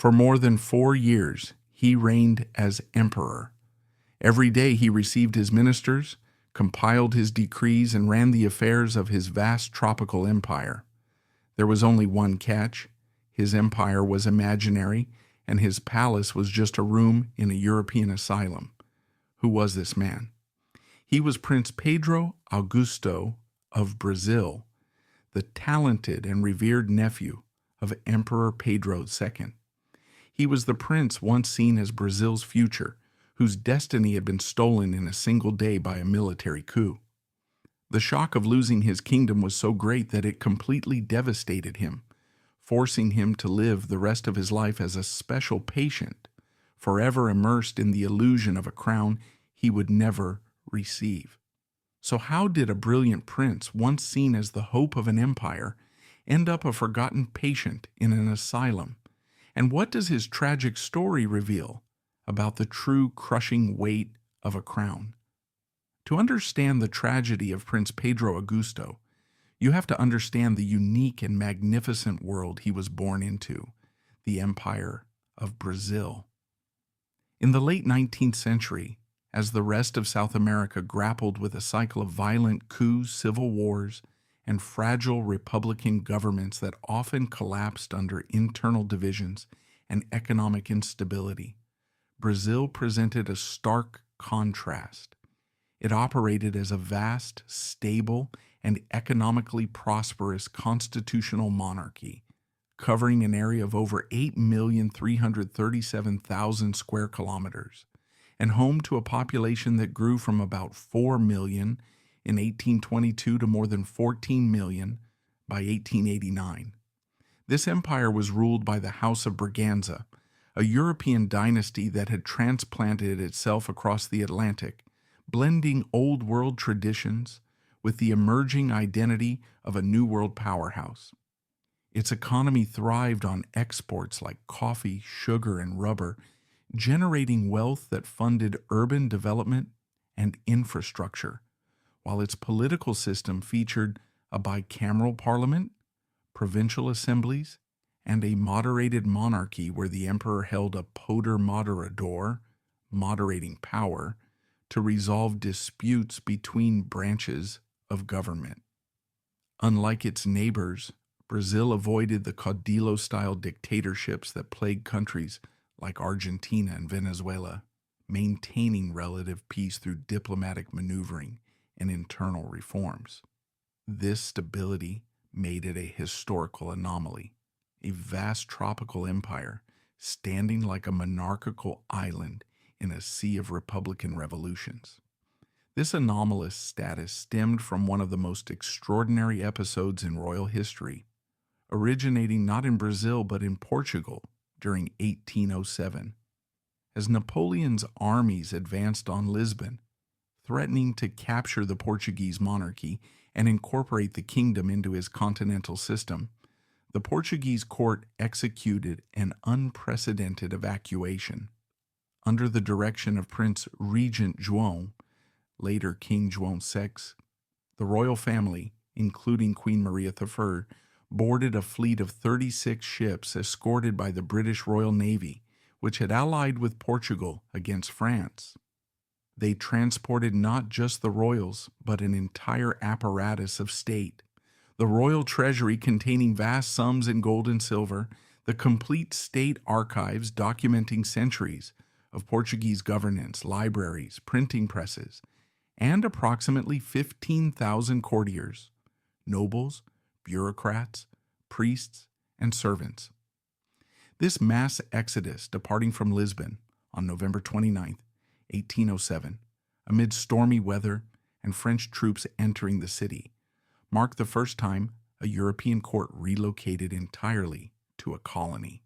For more than 4 years, he reigned as emperor. Every day he received his ministers, compiled his decrees, and ran the affairs of his vast tropical empire. There was only one catch. His empire was imaginary, and his palace was just a room in a European asylum. Who was this man? He was Prince Pedro Augusto of Brazil, the talented and revered nephew of Emperor Pedro II. He was the prince once seen as Brazil's future, whose destiny had been stolen in a single day by a military coup. The shock of losing his kingdom was so great that it completely devastated him, forcing him to live the rest of his life as a special patient, forever immersed in the illusion of a crown he would never receive. So how did a brilliant prince, once seen as the hope of an empire, end up a forgotten patient in an asylum? And what does his tragic story reveal about the true crushing weight of a crown? To understand the tragedy of Prince Pedro Augusto, you have to understand the unique and magnificent world he was born into, the Empire of Brazil. In the late 19th century, as the rest of South America grappled with a cycle of violent coups, civil wars, and fragile republican governments that often collapsed under internal divisions and economic instability, Brazil presented a stark contrast. It operated as a vast, stable, and economically prosperous constitutional monarchy, covering an area of over 8,337,000 square kilometers, and home to a population that grew from about 4 million in 1822 to more than 14 million by 1889. This empire was ruled by the House of Braganza, a European dynasty that had transplanted itself across the Atlantic, blending old world traditions with the emerging identity of a new world powerhouse. Its economy thrived on exports like coffee, sugar, and rubber, generating wealth that funded urban development and infrastructure, while its political system featured a bicameral parliament, provincial assemblies, and a moderated monarchy where the emperor held a poder moderador, moderating power, to resolve disputes between branches of government. Unlike its neighbors, Brazil avoided the caudillo-style dictatorships that plagued countries like Argentina and Venezuela, maintaining relative peace through diplomatic maneuvering and internal reforms. This stability made it a historical anomaly, a vast tropical empire standing like a monarchical island in a sea of republican revolutions. This anomalous status stemmed from one of the most extraordinary episodes in royal history, originating not in Brazil but in Portugal during 1807, as Napoleon's armies advanced on Lisbon, threatening to capture the Portuguese monarchy and incorporate the kingdom into his continental system. The Portuguese court executed an unprecedented evacuation. Under the direction of Prince Regent João, later King João VI, the royal family, including Queen Maria I, boarded a fleet of 36 ships escorted by the British Royal Navy, which had allied with Portugal against France. They transported not just the royals, but an entire apparatus of state, the royal treasury containing vast sums in gold and silver, the complete state archives documenting centuries of Portuguese governance, libraries, printing presses, and approximately 15,000 courtiers, nobles, bureaucrats, priests, and servants. This mass exodus departing from Lisbon on November 29, 1807, amid stormy weather and French troops entering the city, marked the first time a European court relocated entirely to a colony.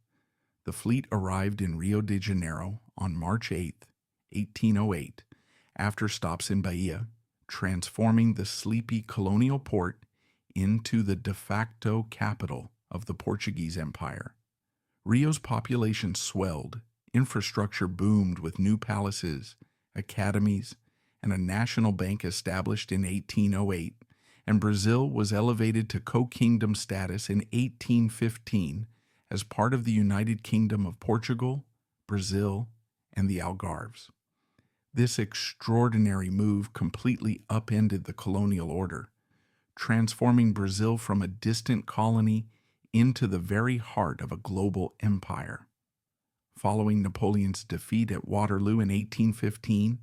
The fleet arrived in Rio de Janeiro on March 8, 1808, after stops in Bahia, transforming the sleepy colonial port into the de facto capital of the Portuguese Empire. Rio's population swelled, infrastructure boomed with new palaces, academies, and a national bank established in 1808, and Brazil was elevated to co-kingdom status in 1815 as part of the United Kingdom of Portugal, Brazil, and the Algarves. This extraordinary move completely upended the colonial order, transforming Brazil from a distant colony into the very heart of a global empire. Following Napoleon's defeat at Waterloo in 1815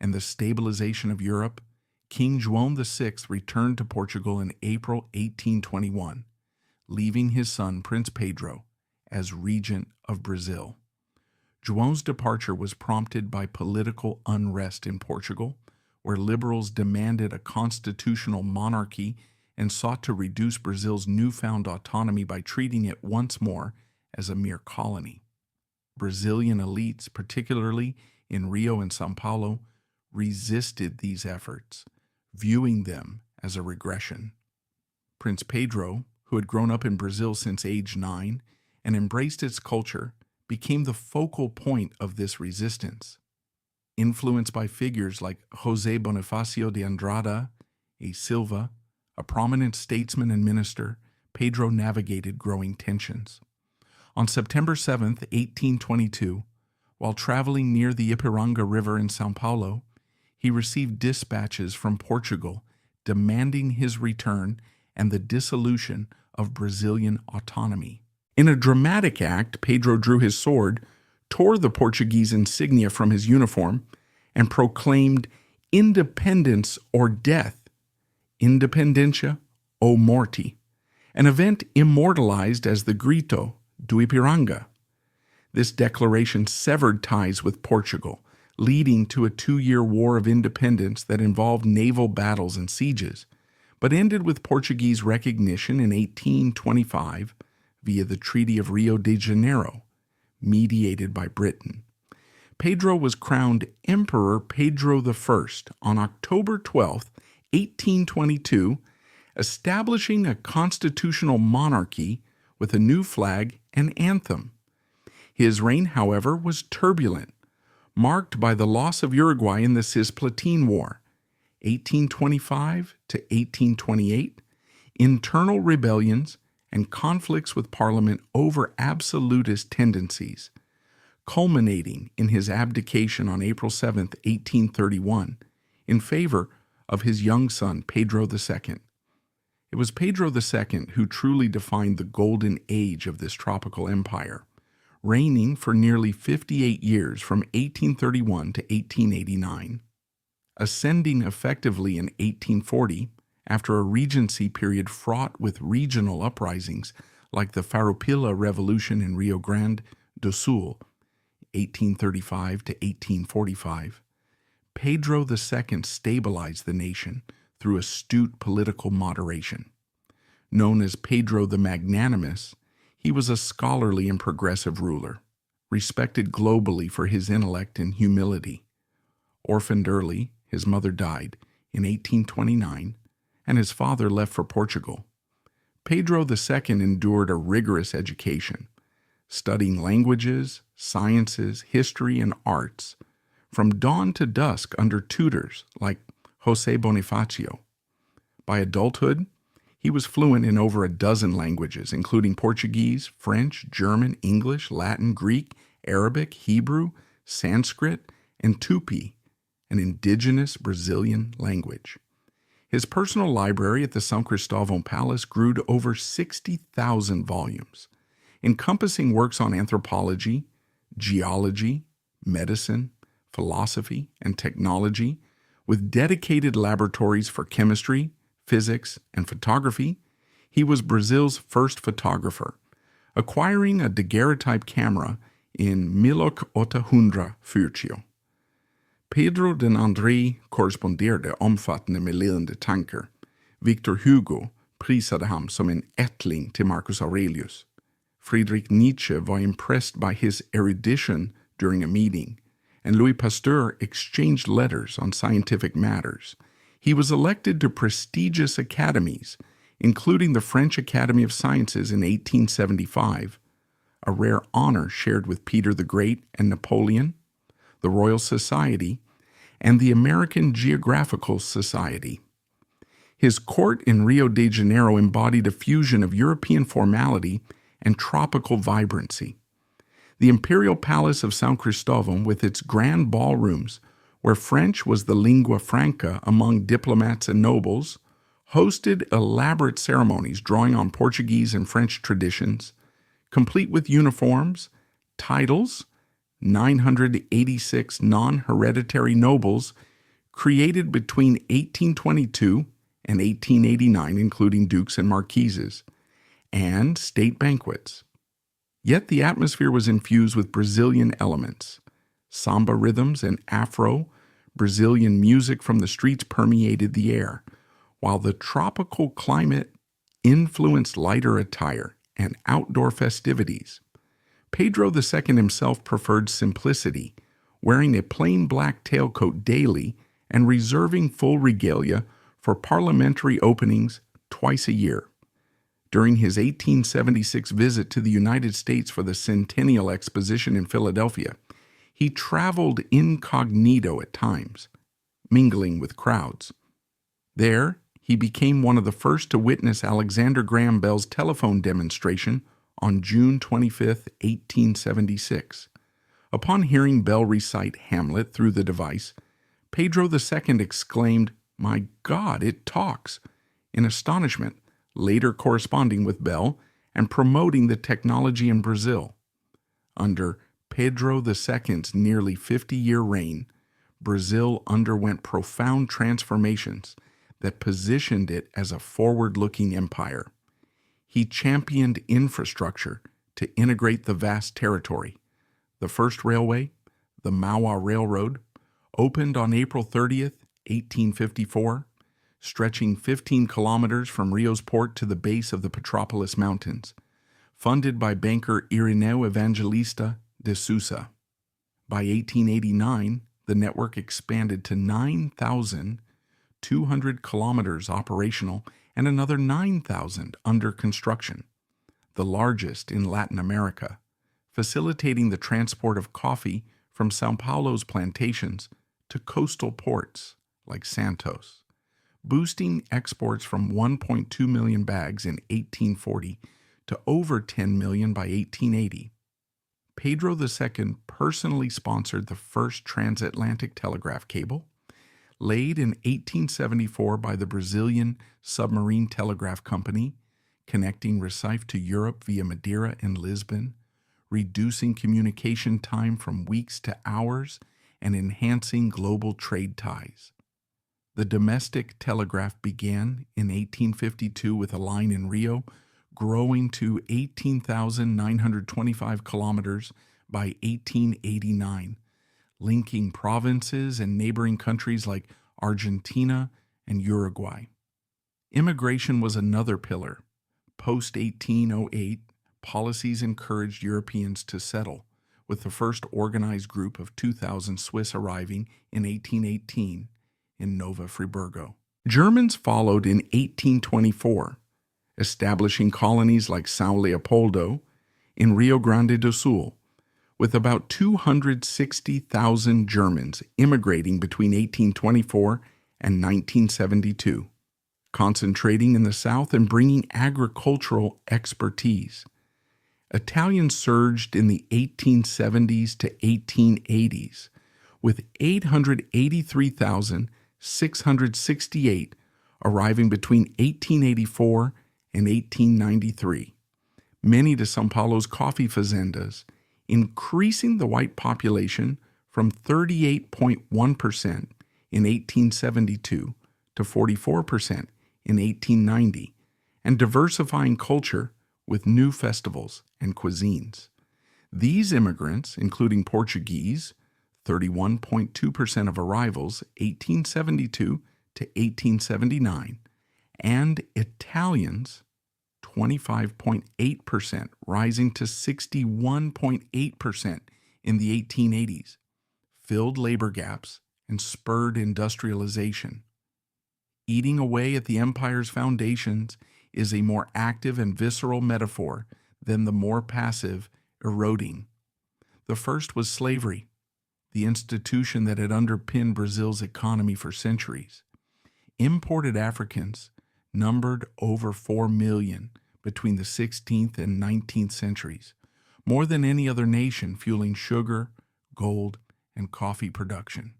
and the stabilization of Europe, King João VI returned to Portugal in April 1821, leaving his son Prince Pedro as regent of Brazil. João's departure was prompted by political unrest in Portugal, where liberals demanded a constitutional monarchy and sought to reduce Brazil's newfound autonomy by treating it once more as a mere colony. Brazilian elites, particularly in Rio and São Paulo, resisted these efforts, viewing them as a regression. Prince Pedro, who had grown up in Brazil since age 9 and embraced its culture, became the focal point of this resistance. Influenced by figures like José Bonifácio de Andrada e Silva, a prominent statesman and minister, Pedro navigated growing tensions. On September 7, 1822, while traveling near the Ipiranga River in São Paulo, he received dispatches from Portugal demanding his return and the dissolution of Brazilian autonomy. In a dramatic act, Pedro drew his sword, tore the Portuguese insignia from his uniform, and proclaimed independence or death, independencia ou morte, an event immortalized as the Grito do Ipiranga. This declaration severed ties with Portugal, leading to a 2-year war of independence that involved naval battles and sieges, but ended with Portuguese recognition in 1825 via the Treaty of Rio de Janeiro, mediated by Britain. Pedro was crowned Emperor Pedro I on October 12, 1822, establishing a constitutional monarchy with a new flag and anthem. His reign, however, was turbulent, marked by the loss of Uruguay in the Cisplatin War, 1825 to 1828, internal rebellions, and conflicts with Parliament over absolutist tendencies, culminating in his abdication on April 7, 1831, in favor of his young son, Pedro II. It was Pedro II who truly defined the golden age of this tropical empire, reigning for nearly 58 years from 1831 to 1889. Ascending effectively in 1840, after a regency period fraught with regional uprisings like the Farroupilha Revolution in Rio Grande do Sul, 1835 to 1845, Pedro II stabilized the nation through astute political moderation. Known as Pedro the Magnanimous, he was a scholarly and progressive ruler, respected globally for his intellect and humility. Orphaned early, his mother died in 1829, and his father left for Portugal. Pedro II endured a rigorous education, studying languages, sciences, history, and arts, from dawn to dusk under tutors like José Bonifácio. By adulthood, he was fluent in over a dozen languages, including Portuguese, French, German, English, Latin, Greek, Arabic, Hebrew, Sanskrit, and Tupi, an indigenous Brazilian language. His personal library at the São Cristóvão Palace grew to over 60,000 volumes, encompassing works on anthropology, geology, medicine, philosophy, and technology, with dedicated laboratories for chemistry, physics, and photography. He was Brazil's first photographer, acquiring a daguerreotype camera in 1840. Pedro den André korresponderade omfattande med ledande tankar. Victor Hugo prisade ham som en ättling till Marcus Aurelius. Friedrich Nietzsche was impressed by his erudition during a meeting, and Louis Pasteur exchanged letters on scientific matters. He was elected to prestigious academies, including the French Academy of Sciences in 1875, a rare honor shared with Peter the Great and Napoleon, the Royal Society, and the American Geographical Society. His court in Rio de Janeiro embodied a fusion of European formality and tropical vibrancy. The imperial palace of São Cristóvão, with its grand ballrooms, where French was the lingua franca among diplomats and nobles, hosted elaborate ceremonies drawing on Portuguese and French traditions, complete with uniforms, titles, 986 non-hereditary nobles created between 1822 and 1889, including dukes and marquises, and state banquets. Yet the atmosphere was infused with Brazilian elements. Samba rhythms and Afro-Brazilian music from the streets permeated the air, while the tropical climate influenced lighter attire and outdoor festivities. Pedro II himself preferred simplicity, wearing a plain black tailcoat daily and reserving full regalia for parliamentary openings twice a year. During his 1876 visit to the United States for the Centennial Exposition in Philadelphia, he traveled incognito at times, mingling with crowds. There, he became one of the first to witness Alexander Graham Bell's telephone demonstration on June 25, 1876. Upon hearing Bell recite Hamlet through the device, Pedro II exclaimed, "My God, it talks!" in astonishment, later corresponding with Bell and promoting the technology in Brazil. Under Pedro II's nearly 50-year reign, Brazil underwent profound transformations that positioned it as a forward-looking empire. He championed infrastructure to integrate the vast territory. The first railway, the Mauá Railroad, opened on April 30th, 1854, stretching 15 kilometers from Rio's port to the base of the Petrópolis Mountains, funded by banker Irineu Evangelista de Sousa. By 1889, the network expanded to 9,200 kilometers operational and another 9,000 under construction, the largest in Latin America, facilitating the transport of coffee from São Paulo's plantations to coastal ports like Santos, boosting exports from 1.2 million bags in 1840 to over 10 million by 1880. Pedro II personally sponsored the first transatlantic telegraph cable, laid in 1874 by the Brazilian Submarine Telegraph Company, connecting Recife to Europe via Madeira and Lisbon, reducing communication time from weeks to hours and enhancing global trade ties. The domestic telegraph began in 1852 with a line in Rio, growing to 18,925 kilometers by 1889, linking provinces and neighboring countries like Argentina and Uruguay. Immigration was another pillar. Post-1808, policies encouraged Europeans to settle, with the first organized group of 2,000 Swiss arriving in 1818 in Nova Friburgo. Germans followed in 1824, establishing colonies like São Leopoldo in Rio Grande do Sul, with about 260,000 Germans immigrating between 1824 and 1972, concentrating in the South and bringing agricultural expertise. Italians surged in the 1870s to 1880s, with 883,668 arriving between 1884 and 1893, many to São Paulo's coffee fazendas, increasing the white population from 38.1% in 1872 to 44% in 1890, and diversifying culture with new festivals and cuisines. These immigrants, including Portuguese, 31.2% of arrivals 1872 to 1879, and Italians, 25.8%, rising to 61.8% in the 1880s, filled labor gaps and spurred industrialization. Eating away at the empire's foundations is a more active and visceral metaphor than the more passive eroding. The first was slavery, the institution that had underpinned Brazil's economy for centuries. Imported Africans numbered over 4 million between the 16th and 19th centuries, more than any other nation, fueling sugar, gold, and coffee production.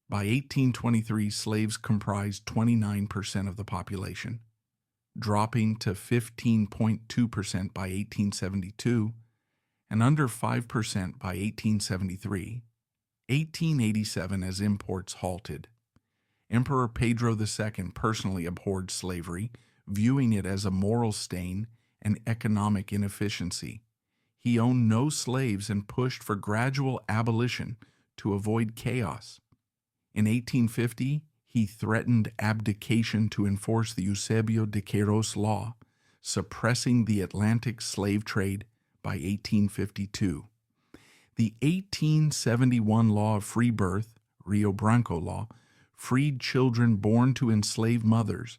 By 1823, slaves comprised 29% of the population, dropping to 15.2% by 1872 and under 5% by 1873. 1887 as imports halted. Emperor Pedro II personally abhorred slavery, viewing it as a moral stain and economic inefficiency. He owned no slaves and pushed for gradual abolition to avoid chaos. In 1850, he threatened abdication to enforce the Eusebio de Queiroz law, suppressing the Atlantic slave trade by 1852. The 1871 law of free birth, Rio Branco law, freed children born to enslaved mothers,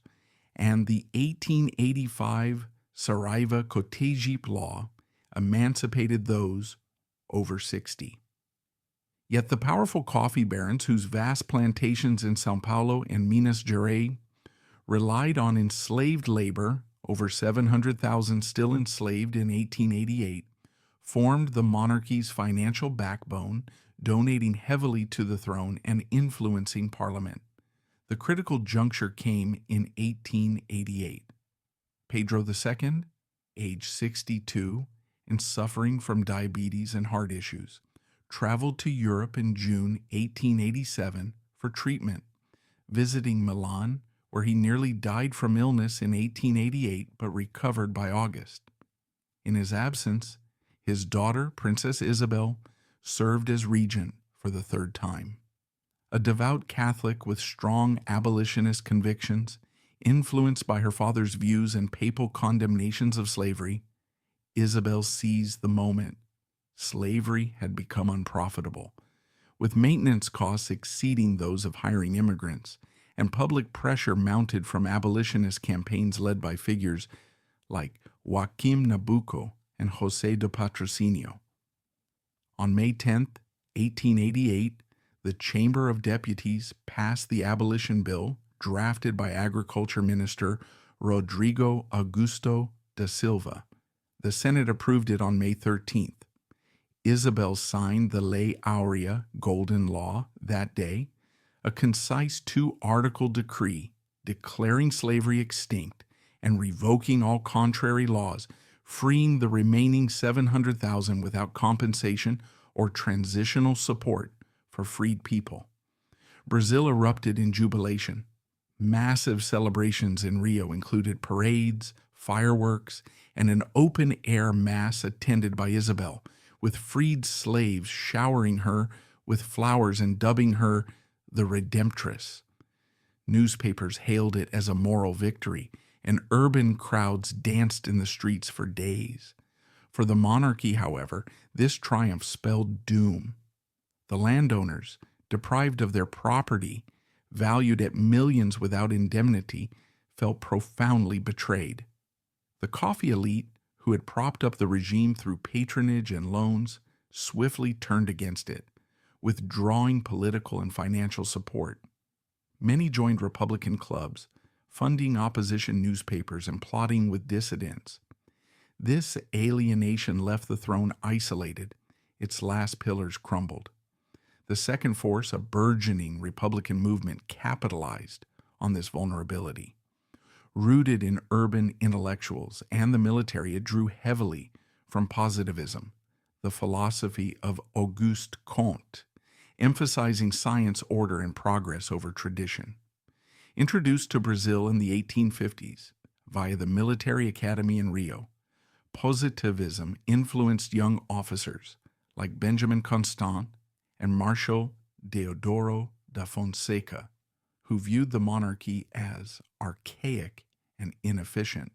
and the 1885 Saraiva Kotejip law emancipated those over 60. Yet the powerful coffee barons, whose vast plantations in São Paulo and Minas Gerais relied on enslaved labor, over 700,000 still enslaved in 1888, formed the monarchy's financial backbone, donating heavily to the throne and influencing Parliament. The critical juncture came in 1888. Pedro II, age 62 and suffering from diabetes and heart issues, traveled to Europe in June 1887 for treatment, visiting Milan, where he nearly died from illness in 1888 but recovered by August. In his absence, his daughter, Princess Isabel, served as regent for the third time. A devout Catholic with strong abolitionist convictions, influenced by her father's views and papal condemnations of slavery, Isabel seized the moment. Slavery had become unprofitable, with maintenance costs exceeding those of hiring immigrants, and public pressure mounted from abolitionist campaigns led by figures like Joaquim Nabuco and José de Patrocinio. On May 10, 1888, the Chamber of Deputies passed the Abolition Bill, drafted by Agriculture Minister Rodrigo Augusto da Silva. The Senate approved it on May 13th. Isabel signed the Lei Áurea, Golden Law, that day, a concise 2-article decree declaring slavery extinct and revoking all contrary laws, freeing the remaining 700,000 without compensation or transitional support for freed people. Brazil erupted in jubilation. Massive celebrations in Rio included parades, fireworks, and an open-air mass attended by Isabel, with freed slaves showering her with flowers and dubbing her the Redemptress. Newspapers hailed it as a moral victory, and urban crowds danced in the streets for days. For the monarchy, however, this triumph spelled doom. The landowners, deprived of their property, valued at millions without indemnity, felt profoundly betrayed. The coffee elite, who had propped up the regime through patronage and loans, swiftly turned against it, withdrawing political and financial support. Many joined Republican clubs, funding opposition newspapers and plotting with dissidents. This alienation left the throne isolated, its last pillars crumbled. The second force, a burgeoning Republican movement, capitalized on this vulnerability. Rooted in urban intellectuals and the military, it drew heavily from positivism, the philosophy of Auguste Comte, emphasizing science, order, and progress over tradition. Introduced to Brazil in the 1850s via the military academy in Rio, positivism influenced young officers like Benjamin Constant and Marshal Deodoro da Fonseca, who viewed the monarchy as archaic and inefficient.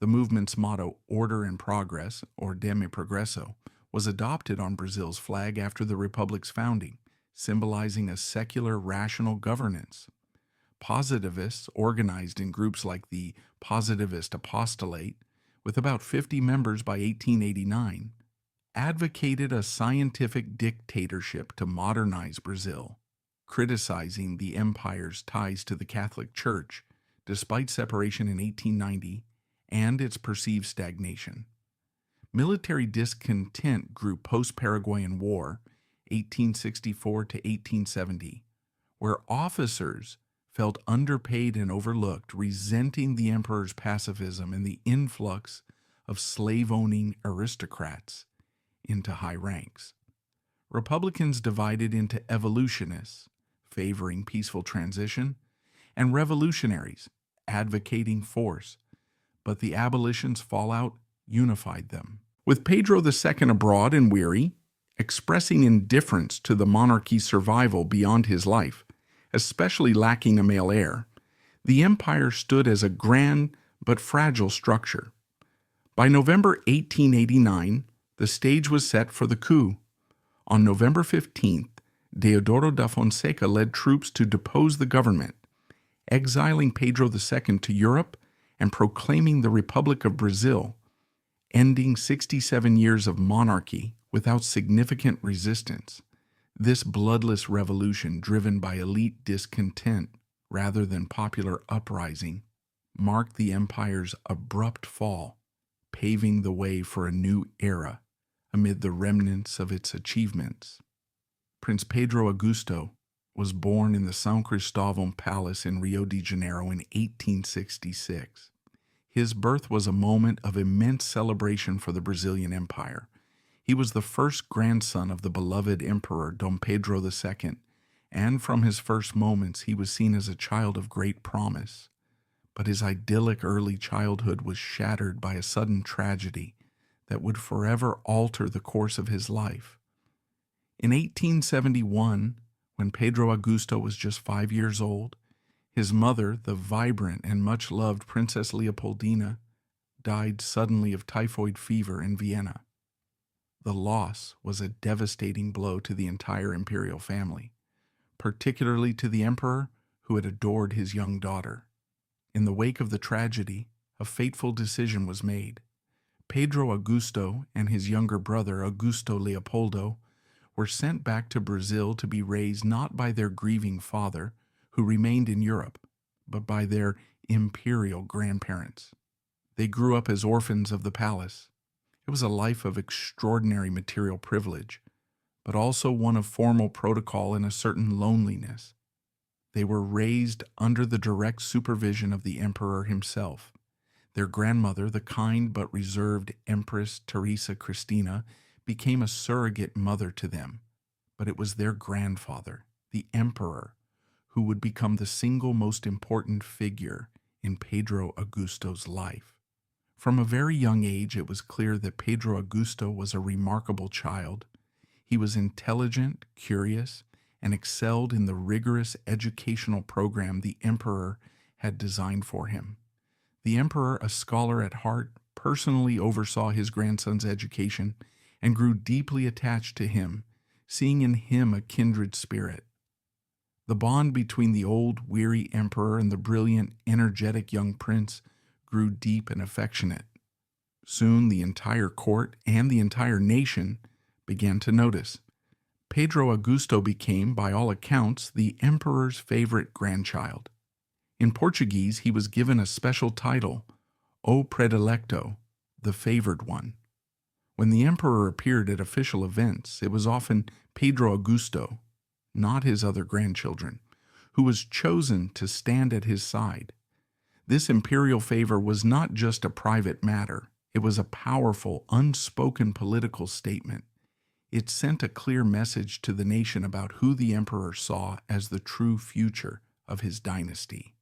The movement's motto, Order and Progress, or Demi Progresso, was adopted on Brazil's flag after the Republic's founding, symbolizing a secular, rational governance. Positivists, organized in groups like the Positivist Apostolate, with about 50 members by 1889, advocated a scientific dictatorship to modernize Brazil, criticizing the empire's ties to the Catholic Church, despite separation in 1890 and its perceived stagnation. Military discontent grew post-Paraguayan War, 1864 to 1870, where officers felt underpaid and overlooked, resenting the emperor's pacifism and the influx of slave-owning aristocrats into high ranks. Republicans divided into evolutionists, favoring peaceful transition, and revolutionaries, advocating force, but the abolition's fallout unified them. With Pedro II abroad and weary, expressing indifference to the monarchy's survival beyond his life, especially lacking a male heir, the empire stood as a grand but fragile structure. By November 1889, the stage was set for the coup. On November 15th, Deodoro da Fonseca led troops to depose the government, exiling Pedro II to Europe and proclaiming the Republic of Brazil, ending 67 years of monarchy without significant resistance. This bloodless revolution, driven by elite discontent rather than popular uprising, marked the empire's abrupt fall, paving the way for a new era amid the remnants of its achievements. Prince Pedro Augusto was born in the São Cristóvão Palace in Rio de Janeiro in 1866. His birth was a moment of immense celebration for the Brazilian Empire. He was the first grandson of the beloved Emperor Dom Pedro II, and from his first moments he was seen as a child of great promise. But his idyllic early childhood was shattered by a sudden tragedy that would forever alter the course of his life. In 1871, when Pedro Augusto was just 5 years old, his mother, the vibrant and much-loved Princess Leopoldina, died suddenly of typhoid fever in Vienna. The loss was a devastating blow to the entire imperial family, particularly to the emperor who had adored his young daughter. In the wake of the tragedy, a fateful decision was made. Pedro Augusto and his younger brother, Augusto Leopoldo, were sent back to Brazil to be raised not by their grieving father, who remained in Europe, but by their imperial grandparents. They grew up as orphans of the palace. It was a life of extraordinary material privilege, but also one of formal protocol and a certain loneliness. They were raised under the direct supervision of the emperor himself. Their grandmother, the kind but reserved Empress Teresa Cristina, became a surrogate mother to them, but it was their grandfather, the emperor, who would become the single most important figure in Pedro Augusto's life. From a very young age, it was clear that Pedro Augusto was a remarkable child. He was intelligent, curious, and excelled in the rigorous educational program the emperor had designed for him. The emperor, a scholar at heart, personally oversaw his grandson's education and grew deeply attached to him, seeing in him a kindred spirit. The bond between the old, weary emperor and the brilliant, energetic young prince grew deep and affectionate. Soon the entire court and the entire nation began to notice. Pedro Augusto became, by all accounts, the emperor's favorite grandchild. In Portuguese, he was given a special title, O Predilecto, the favored one. When the emperor appeared at official events, it was often Pedro Augusto, not his other grandchildren, who was chosen to stand at his side. This imperial favor was not just a private matter. It was a powerful, unspoken political statement. It sent a clear message to the nation about who the emperor saw as the true future of his dynasty.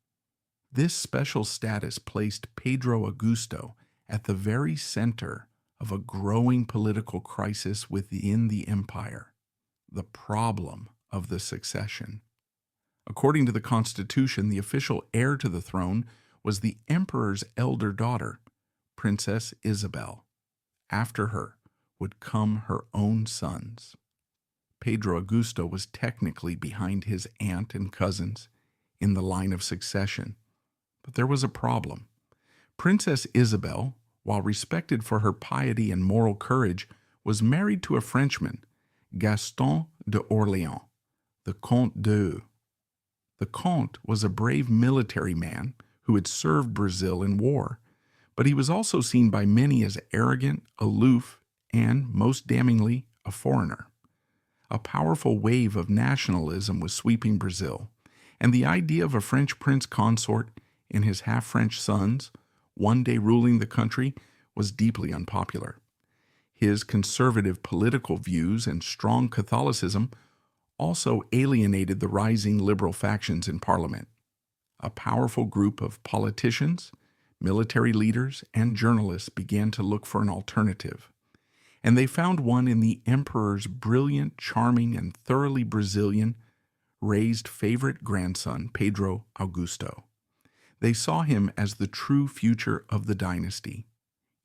This special status placed Pedro Augusto at the very center of a growing political crisis within the empire, the problem of the succession. According to the Constitution, the official heir to the throne was the emperor's elder daughter, Princess Isabel. After her would come her own sons. Pedro Augusto was technically behind his aunt and cousins in the line of succession, but there was a problem. Princess Isabel, while respected for her piety and moral courage, was married to a Frenchman, Gaston d'Orléans, the Comte d'Eu. The Comte was a brave military man who had served Brazil in war, But he was also seen by many as arrogant, aloof, and, most damningly, a foreigner. A powerful wave of nationalism was sweeping Brazil, and the idea of a French prince consort and his half-French sons one day ruling the country was deeply unpopular. His conservative political views and strong Catholicism also alienated the rising liberal factions in Parliament. A powerful group of politicians, military leaders, and journalists began to look for an alternative, and they found one in the emperor's brilliant, charming, and thoroughly Brazilian raised favorite grandson, Pedro Augusto. They saw him as the true future of the dynasty,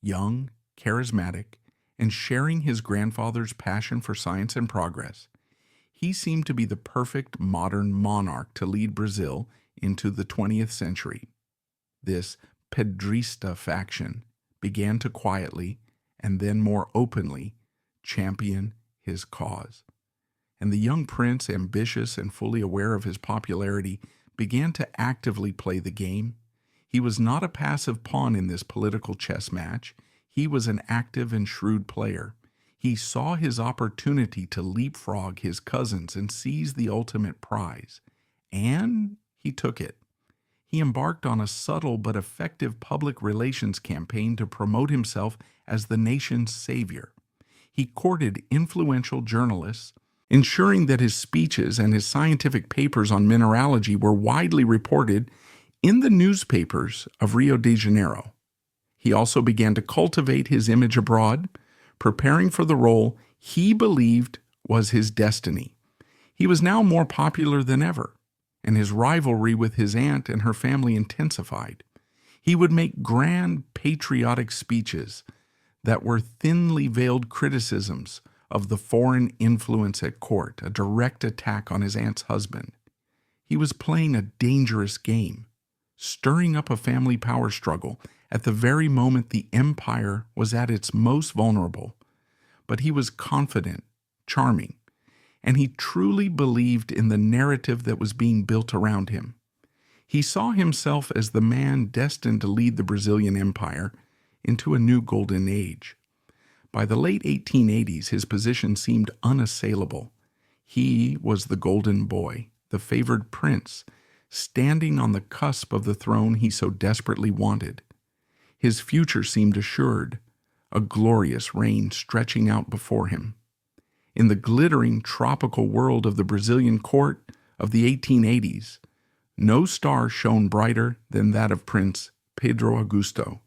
young, charismatic, and sharing his grandfather's passion for science and progress. He seemed to be the perfect modern monarch to lead Brazil into the 20th century. This Pedrista faction began to quietly and then more openly champion his cause. And the young prince, ambitious and fully aware of his popularity, began to actively play the game. He was not a passive pawn in this political chess match. He was an active and shrewd player. He saw his opportunity to leapfrog his cousins and seize the ultimate prize. And he took it. He embarked on a subtle but effective public relations campaign to promote himself as the nation's savior. He courted influential journalists, ensuring that his speeches and his scientific papers on mineralogy were widely reported in the newspapers of Rio de Janeiro. He also began to cultivate his image abroad, preparing for the role he believed was his destiny. He was now more popular than ever, and his rivalry with his aunt and her family intensified. He would make grand patriotic speeches that were thinly veiled criticisms of the foreign influence at court, a direct attack on his aunt's husband. He was playing a dangerous game, stirring up a family power struggle at the very moment the empire was at its most vulnerable. But he was confident, charming, and he truly believed in the narrative that was being built around him. He saw himself as the man destined to lead the Brazilian Empire into a new golden age. By the late 1880s, his position seemed unassailable. He was the golden boy, the favored prince, standing on the cusp of the throne he so desperately wanted. His future seemed assured, a glorious reign stretching out before him. In the glittering tropical world of the Brazilian court of the 1880s, no star shone brighter than that of Prince Pedro Augusto.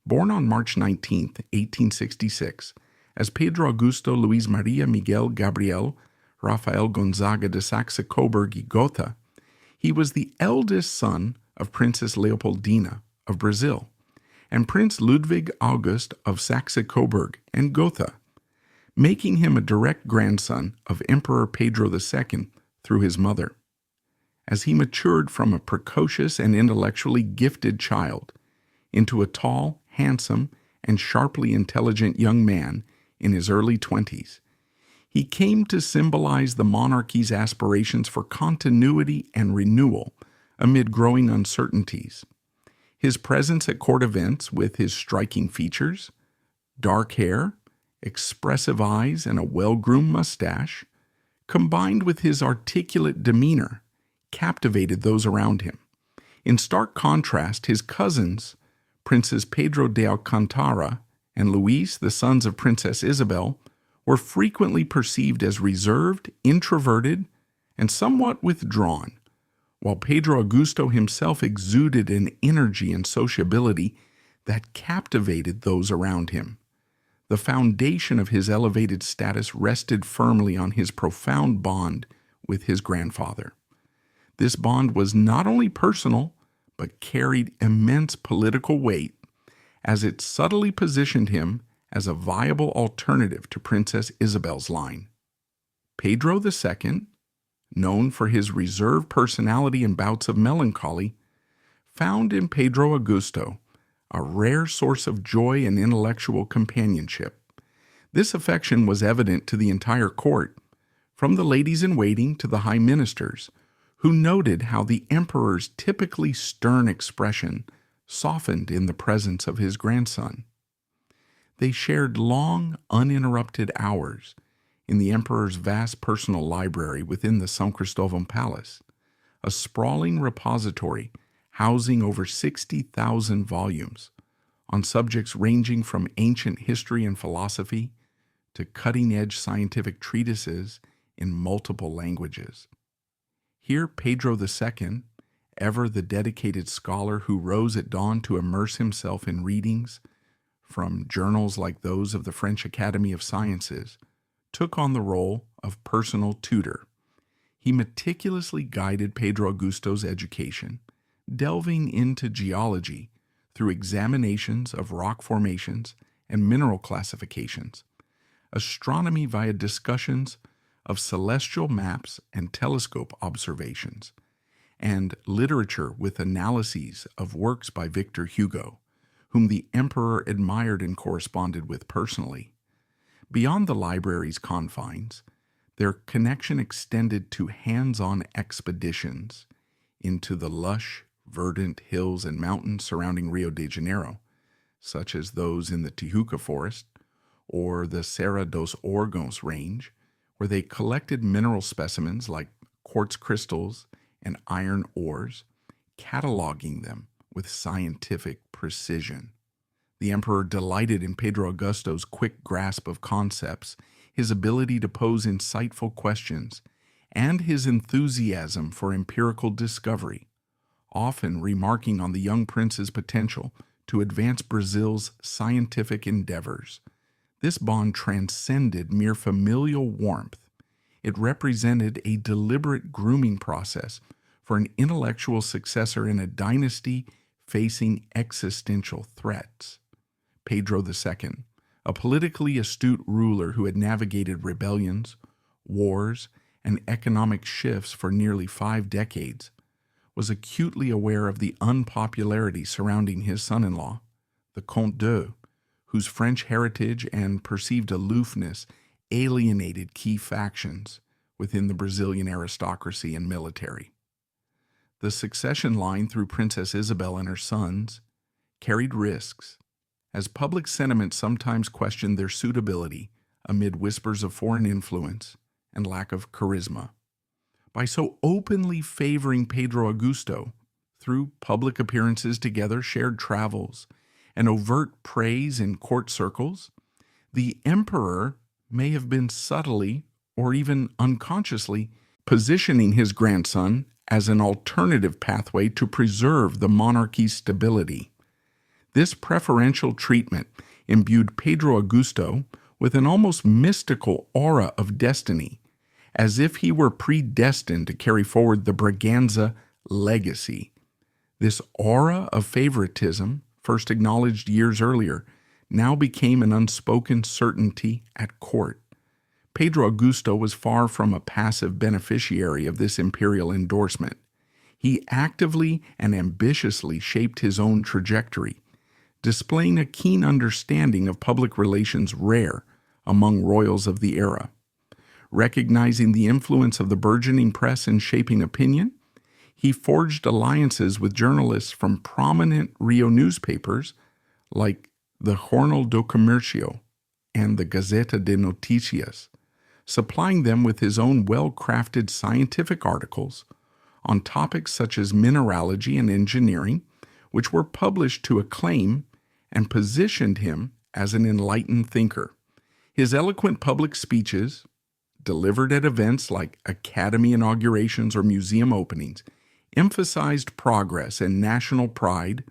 Born on March 19, 1866, as Pedro Augusto Luiz Maria Miguel Gabriel Rafael Gonzaga de Saxe-Coburg y Gotha, he was the eldest son of Princess Leopoldina of Brazil and Prince Ludwig August of Saxe-Coburg and Gotha, making him a direct grandson of Emperor Pedro II through his mother. As he matured from a precocious and intellectually gifted child into a tall, handsome, and sharply intelligent young man in his early 20s, he came to symbolize the monarchy's aspirations for continuity and renewal amid growing uncertainties. His presence at court events, with his striking features, dark hair, expressive eyes, and a well-groomed mustache, combined with his articulate demeanor, captivated those around him. In stark contrast, his cousins, Princes Pedro de Alcantara and Luis, the sons of Princess Isabel, were frequently perceived as reserved, introverted, and somewhat withdrawn, while Pedro Augusto himself exuded an energy and sociability that captivated those around him. The foundation of his elevated status rested firmly on his profound bond with his grandfather. This bond was not only personal, but carried immense political weight, as it subtly positioned him as a viable alternative to Princess Isabel's line. Pedro II, known for his reserved personality and bouts of melancholy, found in Pedro Augusto a rare source of joy and intellectual companionship. This affection was evident to the entire court, from the ladies-in-waiting to the high ministers, who noted how the emperor's typically stern expression softened in the presence of his grandson. They shared long, uninterrupted hours in the emperor's vast personal library within the San Cristóbal Palace, a sprawling repository housing over 60,000 volumes on subjects ranging from ancient history and philosophy to cutting-edge scientific treatises in multiple languages. Here, Pedro II, ever the dedicated scholar who rose at dawn to immerse himself in readings from journals like those of the French Academy of Sciences, took on the role of personal tutor. He meticulously guided Pedro Augusto's education, delving into geology through examinations of rock formations and mineral classifications, astronomy via discussions of celestial maps and telescope observations, and literature with analyses of works by Victor Hugo, whom the emperor admired and corresponded with personally. Beyond the library's confines, their connection extended to hands-on expeditions into the lush, verdant hills and mountains surrounding Rio de Janeiro, such as those in the Tijuca forest or the Serra dos Órgãos range, where they collected mineral specimens like quartz crystals and iron ores, cataloging them with scientific precision. The emperor delighted in Pedro Augusto's quick grasp of concepts, his ability to pose insightful questions, and his enthusiasm for empirical discovery, often remarking on the young prince's potential to advance Brazil's scientific endeavors. This bond transcended mere familial warmth. It represented a deliberate grooming process for an intellectual successor in a dynasty facing existential threats. Pedro II, a politically astute ruler who had navigated rebellions, wars, and economic shifts for nearly 5 decades, was acutely aware of the unpopularity surrounding his son-in-law, the Comte d'Eu, whose French heritage and perceived aloofness alienated key factions within the Brazilian aristocracy and military. The succession line through Princess Isabel and her sons carried risks, as public sentiment sometimes questioned their suitability amid whispers of foreign influence and lack of charisma. By so openly favoring Pedro Augusto, through public appearances together, shared travels, and overt praise in court circles, the emperor may have been subtly or even unconsciously positioning his grandson as an alternative pathway to preserve the monarchy's stability. This preferential treatment imbued Pedro Augusto with an almost mystical aura of destiny, as if he were predestined to carry forward the Braganza legacy. This aura of favoritism, first acknowledged years earlier, now became an unspoken certainty at court. Pedro Augusto was far from a passive beneficiary of this imperial endorsement. He actively and ambitiously shaped his own trajectory, displaying a keen understanding of public relations rare among royals of the era. Recognizing the influence of the burgeoning press in shaping opinion, he forged alliances with journalists from prominent Rio newspapers like the Jornal do Comércio and the Gazeta de Noticias, supplying them with his own well-crafted scientific articles on topics such as mineralogy and engineering, which were published to acclaim and positioned him as an enlightened thinker. His eloquent public speeches, delivered at events like academy inaugurations or museum openings, emphasized progress and national pride,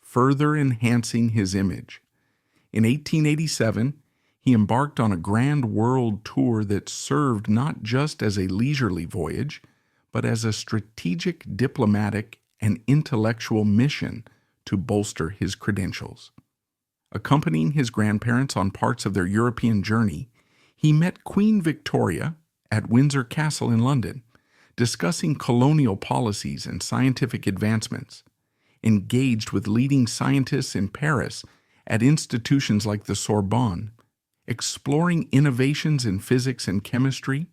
further enhancing his image. In 1887, he embarked on a grand world tour that served not just as a leisurely voyage, but as a strategic, diplomatic, and intellectual mission to bolster his credentials. Accompanying his grandparents on parts of their European journey, he met Queen Victoria at Windsor Castle in London, discussing colonial policies and scientific advancements, engaged with leading scientists in Paris at institutions like the Sorbonne, exploring innovations in physics and chemistry,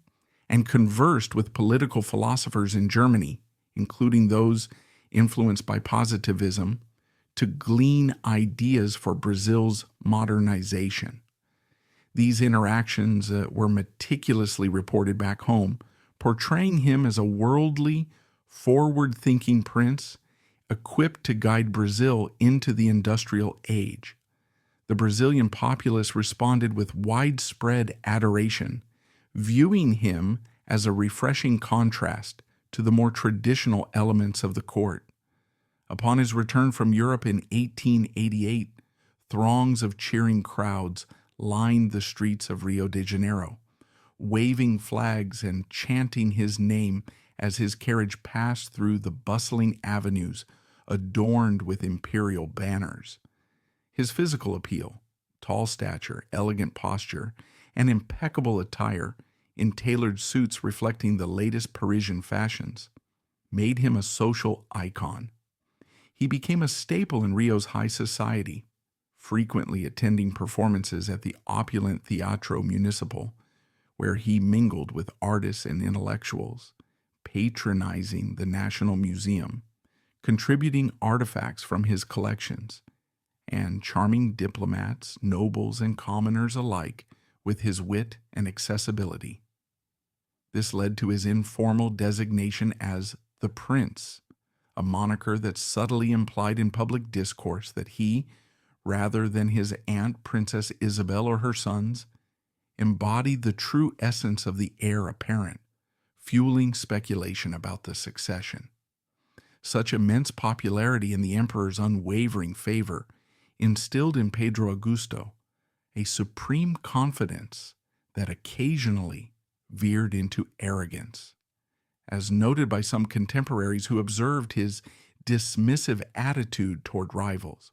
and conversed with political philosophers in Germany, including those influenced by positivism, to glean ideas for Brazil's modernization. These interactions were meticulously reported back home, portraying him as a worldly, forward-thinking prince equipped to guide Brazil into the industrial age. The Brazilian populace responded with widespread adoration, viewing him as a refreshing contrast to the more traditional elements of the court. Upon his return from Europe in 1888, throngs of cheering crowds lined the streets of Rio de Janeiro, waving flags and chanting his name as his carriage passed through the bustling avenues adorned with imperial banners. His physical appeal, tall stature, elegant posture, and impeccable attire in tailored suits reflecting the latest Parisian fashions made him a social icon. He became a staple in Rio's high society, frequently attending performances at the opulent Teatro Municipal, where he mingled with artists and intellectuals, patronizing the National Museum, contributing artifacts from his collections, and charming diplomats, nobles, and commoners alike with his wit and accessibility. This led to his informal designation as the Prince, a moniker that subtly implied in public discourse that he, rather than his aunt, Princess Isabel, or her sons, embodied the true essence of the heir apparent, fueling speculation about the succession. Such immense popularity and the emperor's unwavering favor instilled in Pedro Augusto a supreme confidence that occasionally veered into arrogance. As noted by some contemporaries who observed his dismissive attitude toward rivals,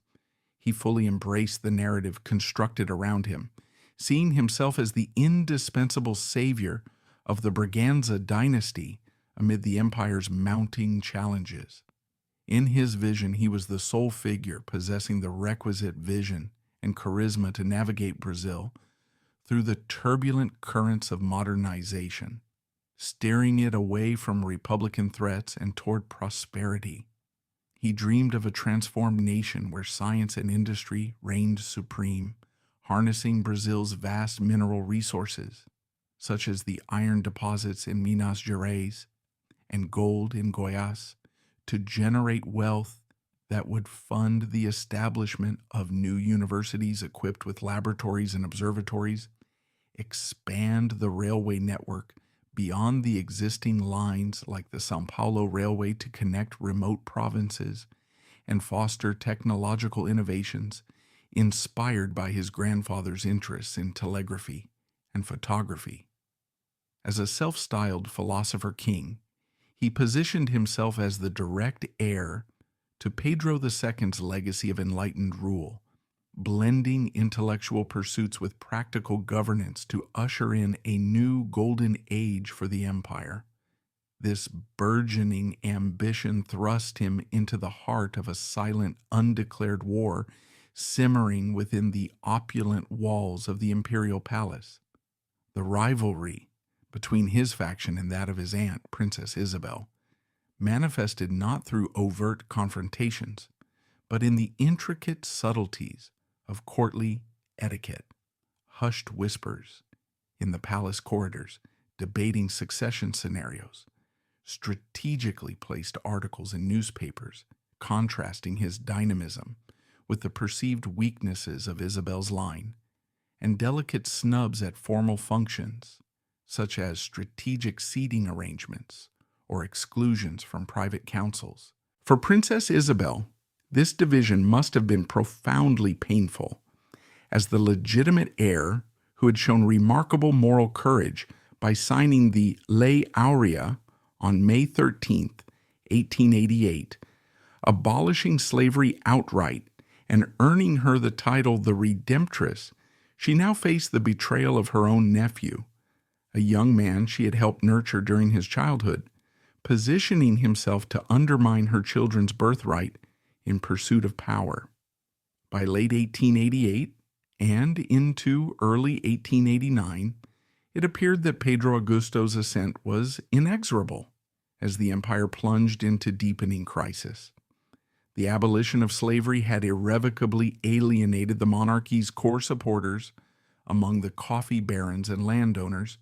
he fully embraced the narrative constructed around him, seeing himself as the indispensable savior of the Braganza dynasty amid the empire's mounting challenges. In his vision, he was the sole figure possessing the requisite vision and charisma to navigate Brazil through the turbulent currents of modernization, steering it away from republican threats and toward prosperity. He dreamed of a transformed nation where science and industry reigned supreme, harnessing Brazil's vast mineral resources, such as the iron deposits in Minas Gerais and gold in Goiás, to generate wealth that would fund the establishment of new universities equipped with laboratories and observatories, expand the railway network beyond the existing lines like the São Paulo Railway to connect remote provinces, and foster technological innovations inspired by his grandfather's interests in telegraphy and photography. As a self-styled philosopher king, he positioned himself as the direct heir to Pedro II's legacy of enlightened rule, blending intellectual pursuits with practical governance to usher in a new golden age for the empire. This burgeoning ambition thrust him into the heart of a silent, undeclared war simmering within the opulent walls of the imperial palace. The rivalry between his faction and that of his aunt, Princess Isabel, manifested not through overt confrontations, but in the intricate subtleties of courtly etiquette, hushed whispers in the palace corridors, debating succession scenarios, strategically placed articles in newspapers contrasting his dynamism with the perceived weaknesses of Isabel's line, and delicate snubs at formal functions, such as strategic seating arrangements or exclusions from private councils. For Princess Isabel, this division must have been profoundly painful, as the legitimate heir who had shown remarkable moral courage by signing the Lei Áurea on May 13, 1888, abolishing slavery outright and earning her the title the Redemptress, she now faced the betrayal of her own nephew, a young man she had helped nurture during his childhood, positioning himself to undermine her children's birthright in pursuit of power. By late 1888 and into early 1889, it appeared that Pedro Augusto's ascent was inexorable as the empire plunged into deepening crisis. The abolition of slavery had irrevocably alienated the monarchy's core supporters among the coffee barons and landowners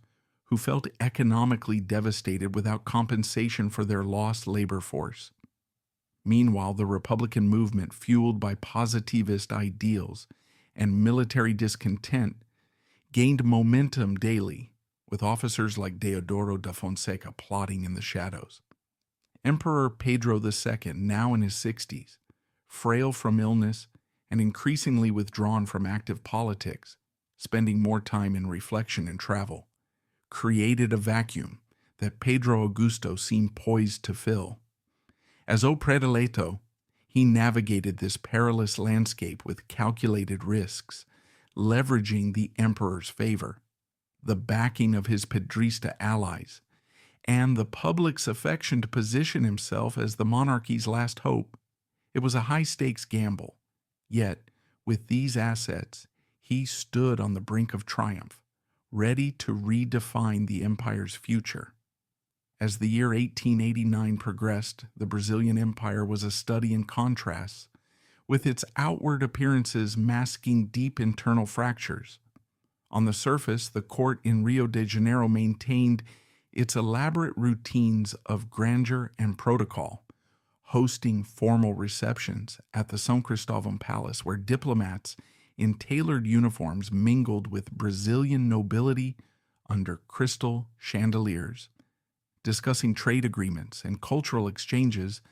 who felt economically devastated without compensation for their lost labor force. Meanwhile, the Republican movement, fueled by positivist ideals and military discontent, gained momentum daily, with officers like Deodoro da Fonseca plotting in the shadows. Emperor Pedro II, now in his 60s, frail from illness and increasingly withdrawn from active politics, spending more time in reflection and travel, created a vacuum that Pedro Augusto seemed poised to fill. As O Prediletto, he navigated this perilous landscape with calculated risks, leveraging the emperor's favor, the backing of his Pedrista allies, and the public's affection to position himself as the monarchy's last hope. It was a high-stakes gamble, yet, with these assets, he stood on the brink of triumph, ready to redefine the empire's future. As the year 1889 progressed, the Brazilian Empire was a study in contrasts, with its outward appearances masking deep internal fractures. On the surface, the court in Rio de Janeiro maintained its elaborate routines of grandeur and protocol, hosting formal receptions at the São Cristóvão Palace, where diplomats in tailored uniforms mingled with Brazilian nobility under crystal chandeliers, discussing trade agreements and cultural exchanges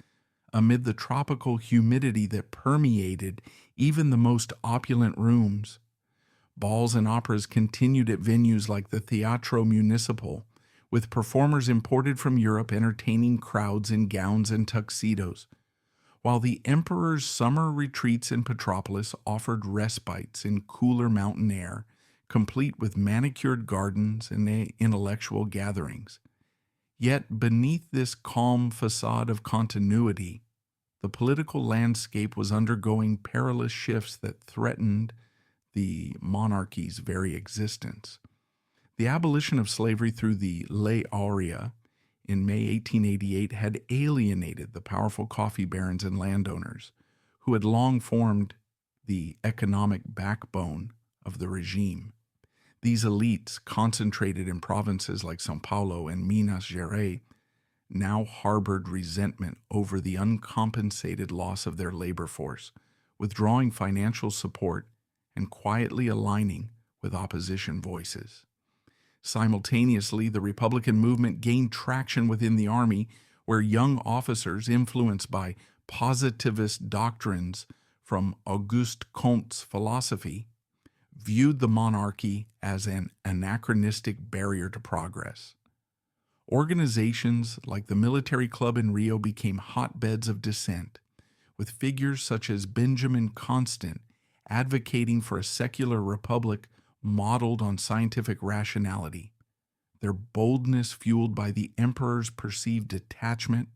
amid the tropical humidity that permeated even the most opulent rooms. Balls and operas continued at venues like the Teatro Municipal, with performers imported from Europe entertaining crowds in gowns and tuxedos, while the emperor's summer retreats in Petropolis offered respites in cooler mountain air, complete with manicured gardens and intellectual gatherings. Yet beneath this calm facade of continuity, the political landscape was undergoing perilous shifts that threatened the monarchy's very existence. The abolition of slavery through the Lei Áurea in May 1888 had alienated the powerful coffee barons and landowners who had long formed the economic backbone of the regime. These elites, concentrated in provinces like São Paulo and Minas Gerais, now harbored resentment over the uncompensated loss of their labor force, withdrawing financial support and quietly aligning with opposition voices. Simultaneously, the Republican movement gained traction within the army, where young officers influenced by positivist doctrines from Auguste Comte's philosophy viewed the monarchy as an anachronistic barrier to progress. Organizations like the military club in Rio became hotbeds of dissent, with figures such as Benjamin Constant advocating for a secular republic modeled on scientific rationality, their boldness fueled by the emperor's perceived detachment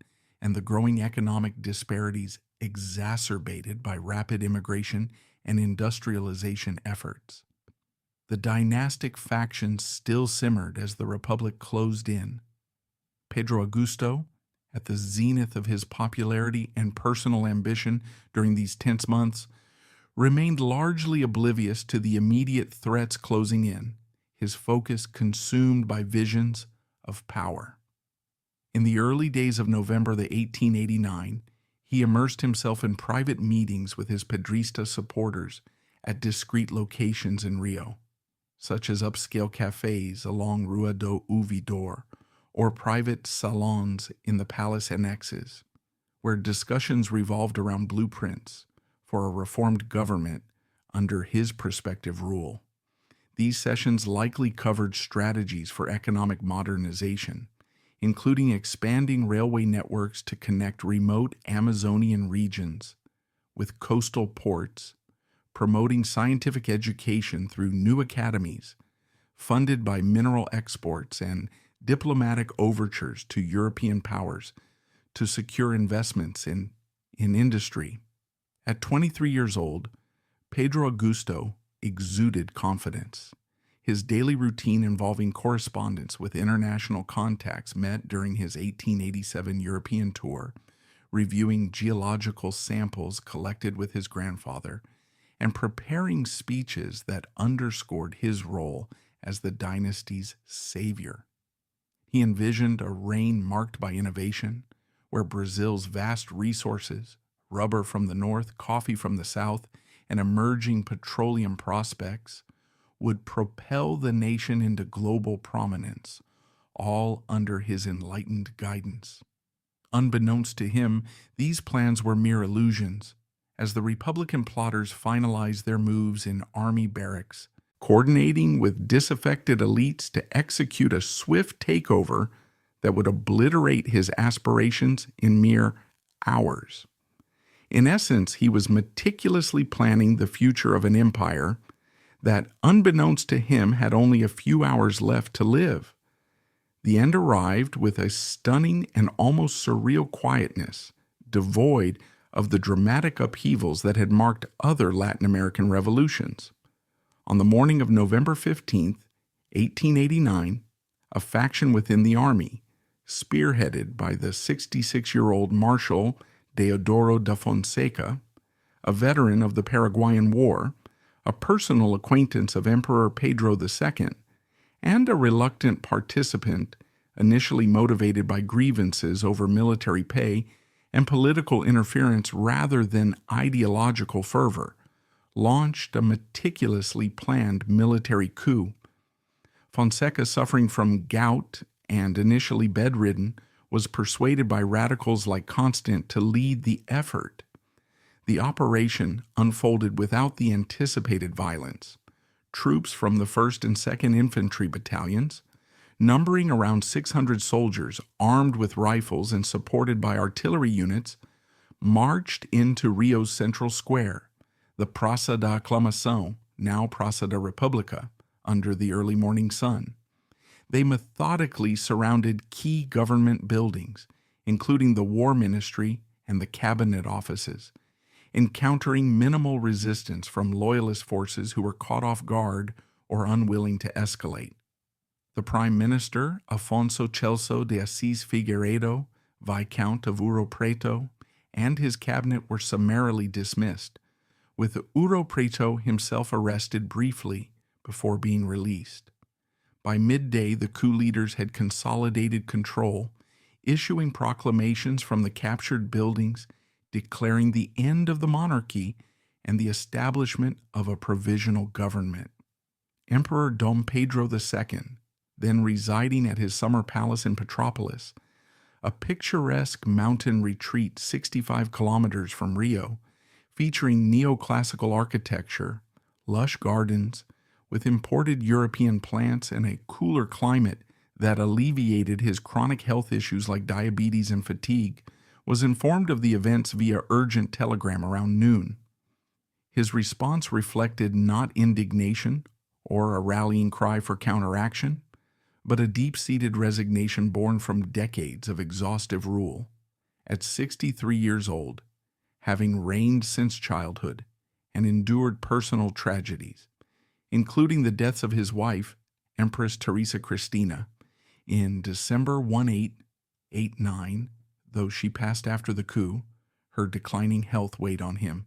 and the growing economic disparities exacerbated by rapid immigration and industrialization efforts. The dynastic factions still simmered as the republic closed in. Pedro Augusto, at the zenith of his popularity and personal ambition during these tense months, remained largely oblivious to the immediate threats closing in, his focus consumed by visions of power. In the early days of November 1889, he immersed himself in private meetings with his Pedrista supporters at discreet locations in Rio, such as upscale cafes along Rua do Ouvidor or private salons in the palace annexes, where discussions revolved around blueprints for a reformed government under his prospective rule. These sessions likely covered strategies for economic modernization, including expanding railway networks to connect remote Amazonian regions with coastal ports, promoting scientific education through new academies, funded by mineral exports, and diplomatic overtures to European powers to secure investments in industry. At 23 years old, Pedro Augusto exuded confidence. His daily routine involving correspondence with international contacts met during his 1887 European tour reviewing geological samples collected with his grandfather, and preparing speeches that underscored his role as the dynasty's savior. He envisioned a reign marked by innovation, where Brazil's vast resources, rubber from the north, coffee from the south, and emerging petroleum prospects, would propel the nation into global prominence, all under his enlightened guidance. Unbeknownst to him, these plans were mere illusions, as the Republican plotters finalized their moves in army barracks, coordinating with disaffected elites to execute a swift takeover that would obliterate his aspirations in mere hours. In essence, he was meticulously planning the future of an empire that, unbeknownst to him, had only a few hours left to live. The end arrived with a stunning and almost surreal quietness, devoid of the dramatic upheavals that had marked other Latin American revolutions. On the morning of November 15, 1889, a faction within the army, spearheaded by the 66-year-old Marshal Deodoro da Fonseca, a veteran of the Paraguayan War, a personal acquaintance of Emperor Pedro II, and a reluctant participant initially motivated by grievances over military pay and political interference rather than ideological fervor, launched a meticulously planned military coup. Fonseca, suffering from gout and initially bedridden, was persuaded by radicals like Constant to lead the effort. The operation unfolded without the anticipated violence. Troops from the 1st and 2nd Infantry Battalions, numbering around 600 soldiers armed with rifles and supported by artillery units, marched into Rio's central square, the Praça da Aclamação, now Praça da República, under the early morning sun. They methodically surrounded key government buildings, including the War Ministry and the cabinet offices, encountering minimal resistance from loyalist forces who were caught off guard or unwilling to escalate. The Prime Minister, Afonso Celso de Assis Figueiredo, Viscount of Ouro Preto, and his cabinet were summarily dismissed, with Ouro Preto himself arrested briefly before being released. By midday, the coup leaders had consolidated control, issuing proclamations from the captured buildings declaring the end of the monarchy and the establishment of a provisional government. Emperor Dom Pedro II, then residing at his summer palace in Petropolis, a picturesque mountain retreat 65 kilometers from Rio, featuring neoclassical architecture, lush gardens, with imported European plants and a cooler climate that alleviated his chronic health issues like diabetes and fatigue, was informed of the events via urgent telegram around noon. His response reflected not indignation or a rallying cry for counteraction, but a deep-seated resignation born from decades of exhaustive rule. At 63 years old, having reigned since childhood and endured personal tragedies, including the deaths of his wife, Empress Teresa Cristina, in December 1889, though she passed after the coup, her declining health weighed on him,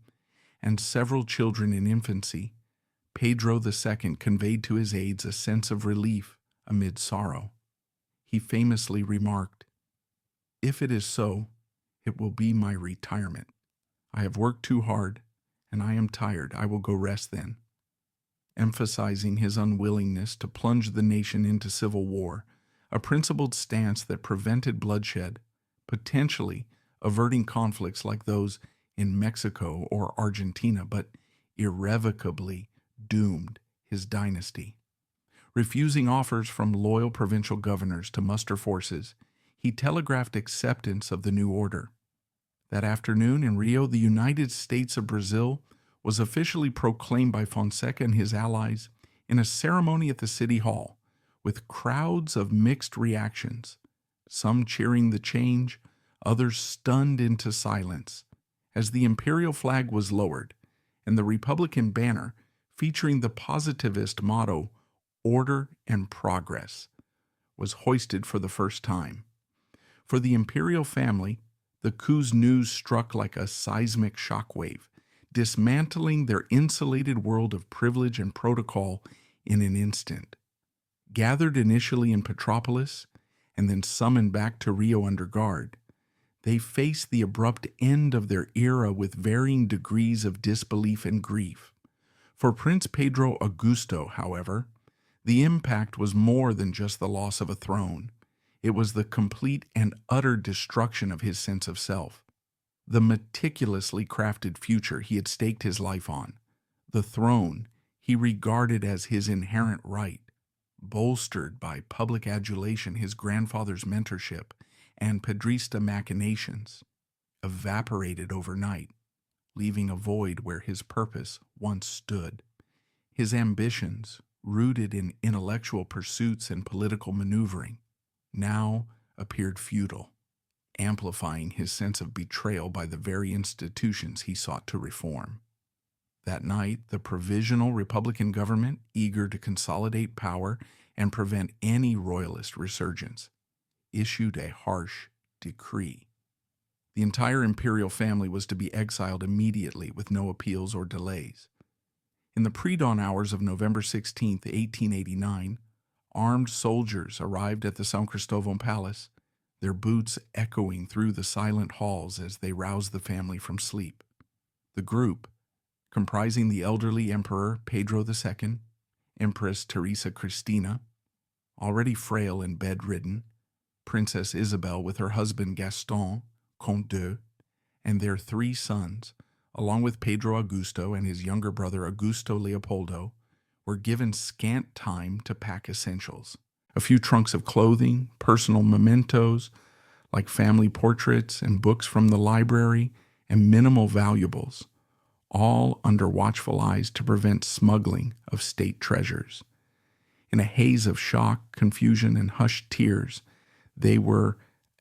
and several children in infancy, Pedro II conveyed to his aides a sense of relief amid sorrow. He famously remarked, "If it is so, it will be my retirement. I have worked too hard, and I am tired. I will go rest then," emphasizing his unwillingness to plunge the nation into civil war, a principled stance that prevented bloodshed, potentially averting conflicts like those in Mexico or Argentina, but irrevocably doomed his dynasty. Refusing offers from loyal provincial governors to muster forces, he telegraphed acceptance of the new order. That afternoon in Rio, the United States of Brazil was officially proclaimed by Fonseca and his allies in a ceremony at the City Hall, with crowds of mixed reactions, some cheering the change, others stunned into silence, as the imperial flag was lowered and the Republican banner, featuring the positivist motto, "Order and Progress," was hoisted for the first time. For the imperial family, The coup's news struck like a seismic shockwave, dismantling their insulated world of privilege and protocol in an instant. Gathered initially in Petropolis and then summoned back to Rio under guard, they faced the abrupt end of their era with varying degrees of disbelief and grief. For Prince Pedro Augusto, however, the impact was more than just the loss of a throne. It was the complete and utter destruction of his sense of self. The meticulously crafted future he had staked his life on, the throne he regarded as his inherent right, bolstered by public adulation, his grandfather's mentorship, and Pedrista machinations, evaporated overnight, leaving a void where his purpose once stood. His ambitions, rooted in intellectual pursuits and political maneuvering, now appeared futile, amplifying his sense of betrayal by the very institutions he sought to reform. That night, the provisional Republican government, eager to consolidate power and prevent any royalist resurgence, issued a harsh decree. The entire imperial family was to be exiled immediately with no appeals or delays. In the pre-dawn hours of November 16, 1889, armed soldiers arrived at the San Cristóbal Palace, their boots echoing through the silent halls as they roused the family from sleep. The group, comprising the elderly Emperor Pedro II, Empress Teresa Cristina, already frail and bedridden, Princess Isabel with her husband Gaston, Comte d'Eu, and their 3 sons, along with Pedro Augusto and his younger brother Augusto Leopoldo, were given scant time to pack essentials. A few trunks of clothing, personal mementos, like family portraits and books from the library, and minimal valuables, all under watchful eyes to prevent smuggling of state treasures. In a haze of shock, confusion, and hushed tears, they were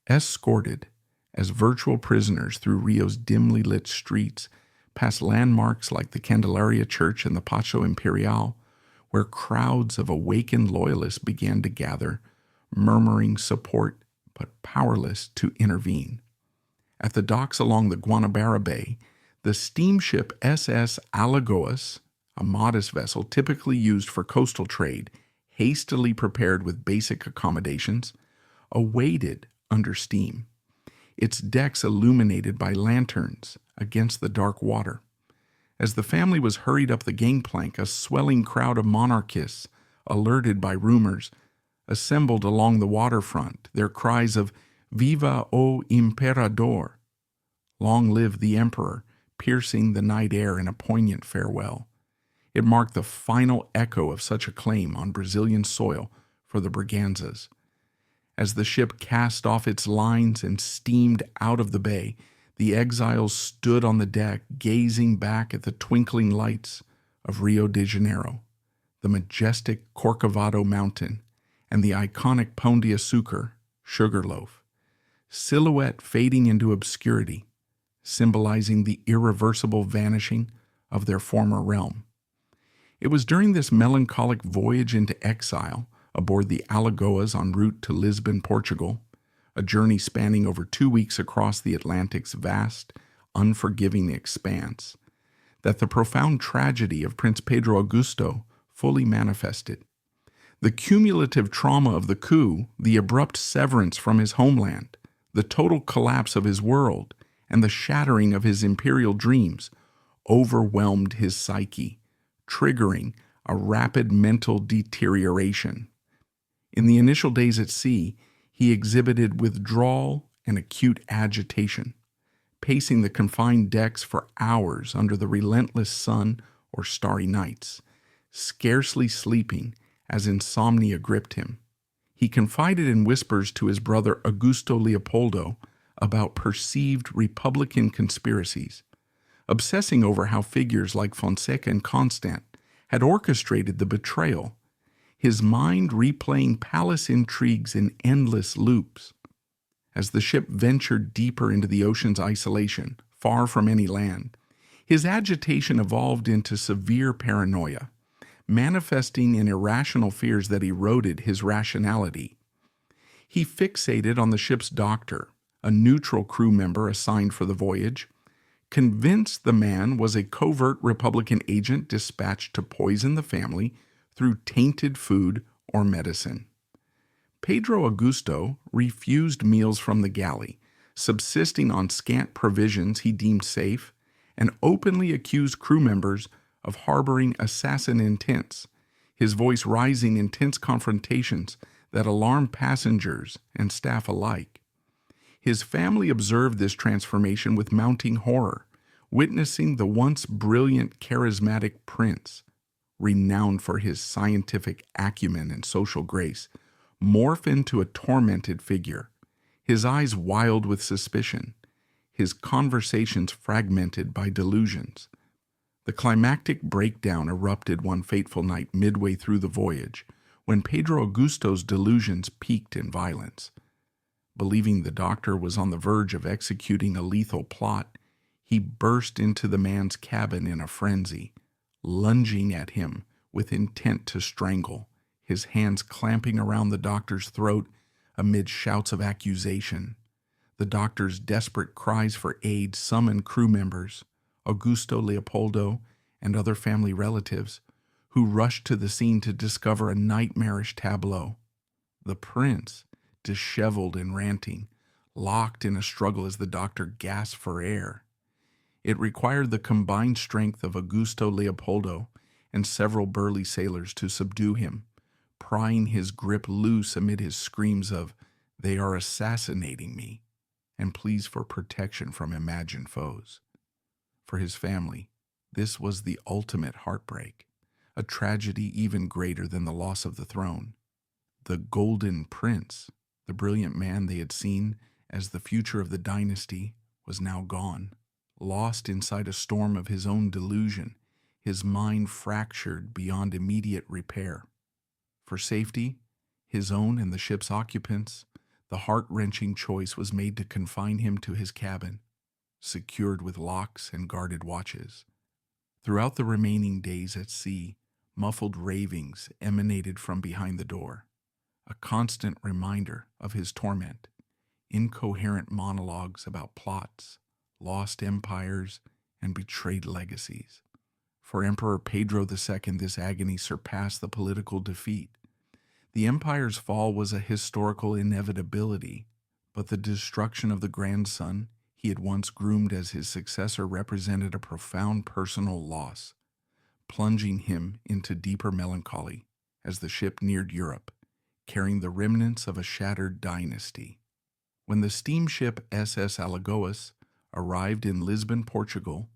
escorted as virtual prisoners through Rio's dimly lit streets, past landmarks like the Candelaria Church and the Pacho Imperial, where crowds of awakened loyalists began to gather, murmuring support but powerless to intervene. At the docks along the Guanabara Bay, the steamship SS Alagoas, a modest vessel typically used for coastal trade, hastily prepared with basic accommodations, awaited under steam, its decks illuminated by lanterns against the dark water. As the family was hurried up the gangplank, a swelling crowd of monarchists, alerted by rumors, assembled along the waterfront, their cries of "Viva o Imperador!" "Long live the Emperor!" piercing the night air in a poignant farewell. It marked the final echo of such a claim on Brazilian soil for the Braganzas. As the ship cast off its lines and steamed out of the bay, the exiles stood on the deck, gazing back at the twinkling lights of Rio de Janeiro, the majestic Corcovado Mountain, and the iconic Pão de Açúcar, Sugarloaf, silhouette fading into obscurity, symbolizing the irreversible vanishing of their former realm. It was during this melancholic voyage into exile aboard the Alagoas en route to Lisbon, Portugal, a journey spanning over 2 weeks across the Atlantic's vast, unforgiving expanse, that the profound tragedy of Prince Pedro Augusto fully manifested. The cumulative trauma of the coup, the abrupt severance from his homeland, the total collapse of his world, and the shattering of his imperial dreams overwhelmed his psyche, triggering a rapid mental deterioration. In the initial days at sea, he exhibited withdrawal and acute agitation, pacing the confined decks for hours under the relentless sun or starry nights, scarcely sleeping as insomnia gripped him. He confided in whispers to his brother Augusto Leopoldo about perceived Republican conspiracies, obsessing over how figures like Fonseca and Constant had orchestrated the betrayal, his mind replaying palace intrigues in endless loops. As the ship ventured deeper into the ocean's isolation, far from any land, his agitation evolved into severe paranoia, manifesting in irrational fears that eroded his rationality. He fixated on the ship's doctor, a neutral crew member assigned for the voyage, convinced the man was a covert Republican agent dispatched to poison the family through tainted food or medicine. Pedro Augusto refused meals from the galley, subsisting on scant provisions he deemed safe, and openly accused crew members of harboring assassin intents, his voice rising in tense confrontations that alarmed passengers and staff alike. His family observed this transformation with mounting horror, witnessing the once brilliant, charismatic prince, renowned for his scientific acumen and social grace, morph into a tormented figure, his eyes wild with suspicion, his conversations fragmented by delusions. The climactic breakdown erupted one fateful night midway through the voyage, when Pedro Augusto's delusions peaked in violence. Believing the doctor was on the verge of executing a lethal plot, he burst into the man's cabin in a frenzy, lunging at him with intent to strangle, his hands clamping around the doctor's throat amid shouts of accusation. The doctor's desperate cries for aid summoned crew members, Augusto, Leopoldo, and other family relatives, who rushed to the scene to discover a nightmarish tableau. The prince, disheveled and ranting, locked in a struggle as the doctor gasped for air. It required the combined strength of Augusto, Leopoldo, and several burly sailors to subdue him, prying his grip loose amid his screams of, "They are assassinating me," and pleas for protection from imagined foes. For his family, this was the ultimate heartbreak, a tragedy even greater than the loss of the throne. The Golden Prince, the brilliant man they had seen as the future of the dynasty, was now gone, lost inside a storm of his own delusion, his mind fractured beyond immediate repair. For safety, his own and the ship's occupants, the heart-wrenching choice was made to confine him to his cabin, secured with locks and guarded watches. Throughout the remaining days at sea, muffled ravings emanated from behind the door, a constant reminder of his torment, incoherent monologues about plots, lost empires, and betrayed legacies. For Emperor Pedro II, this agony surpassed the political defeat. The empire's fall was a historical inevitability, but the destruction of the grandson he had once groomed as his successor represented a profound personal loss, plunging him into deeper melancholy as the ship neared Europe, carrying the remnants of a shattered dynasty. When the steamship SS Alagoas arrived in Lisbon, Portugal,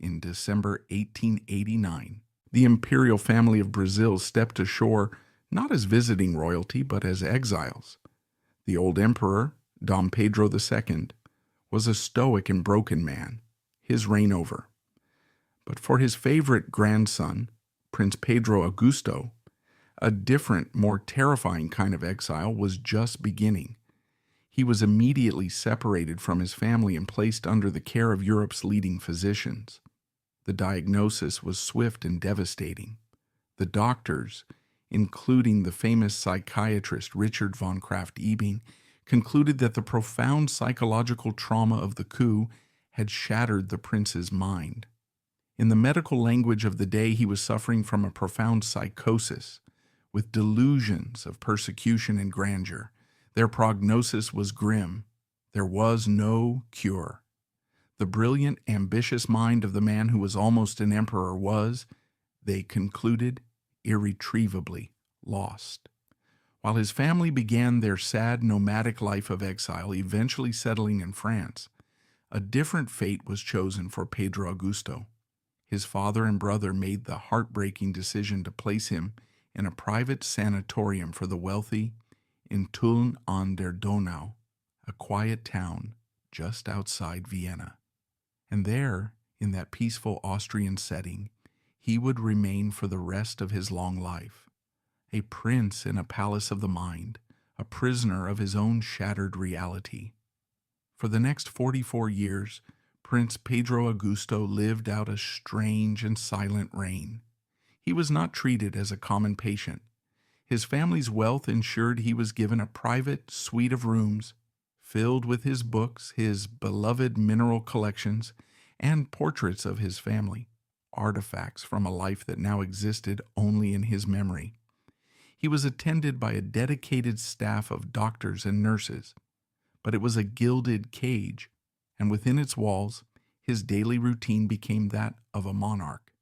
in December 1889, the imperial family of Brazil stepped ashore not as visiting royalty but as exiles. The old emperor, Dom Pedro II, was a stoic and broken man, his reign over. But for his favorite grandson, Prince Pedro Augusto, a different, more terrifying kind of exile was just beginning. He was immediately separated from his family and placed under the care of Europe's leading physicians. The diagnosis was swift and devastating. The doctors, including the famous psychiatrist Richard von Krafft-Ebing, concluded that the profound psychological trauma of the coup had shattered the prince's mind. In the medical language of the day, he was suffering from a profound psychosis, with delusions of persecution and grandeur. Their prognosis was grim. There was no cure. The brilliant, ambitious mind of the man who was almost an emperor was, they concluded, irretrievably lost. While his family began their sad nomadic life of exile, eventually settling in France, a different fate was chosen for Pedro Augusto. His father and brother made the heartbreaking decision to place him in a private sanatorium for the wealthy in Tulln an der Donau, a quiet town just outside Vienna. And there, in that peaceful Austrian setting, he would remain for the rest of his long life, a prince in a palace of the mind, a prisoner of his own shattered reality. For the next 44 years, Prince Pedro Augusto lived out a strange and silent reign. He was not treated as a common patient. His family's wealth ensured he was given a private suite of rooms filled with his books, his beloved mineral collections, and portraits of his family, artifacts from a life that now existed only in his memory. He was attended by a dedicated staff of doctors and nurses, but it was a gilded cage, and within its walls, his daily routine became that of a monarch.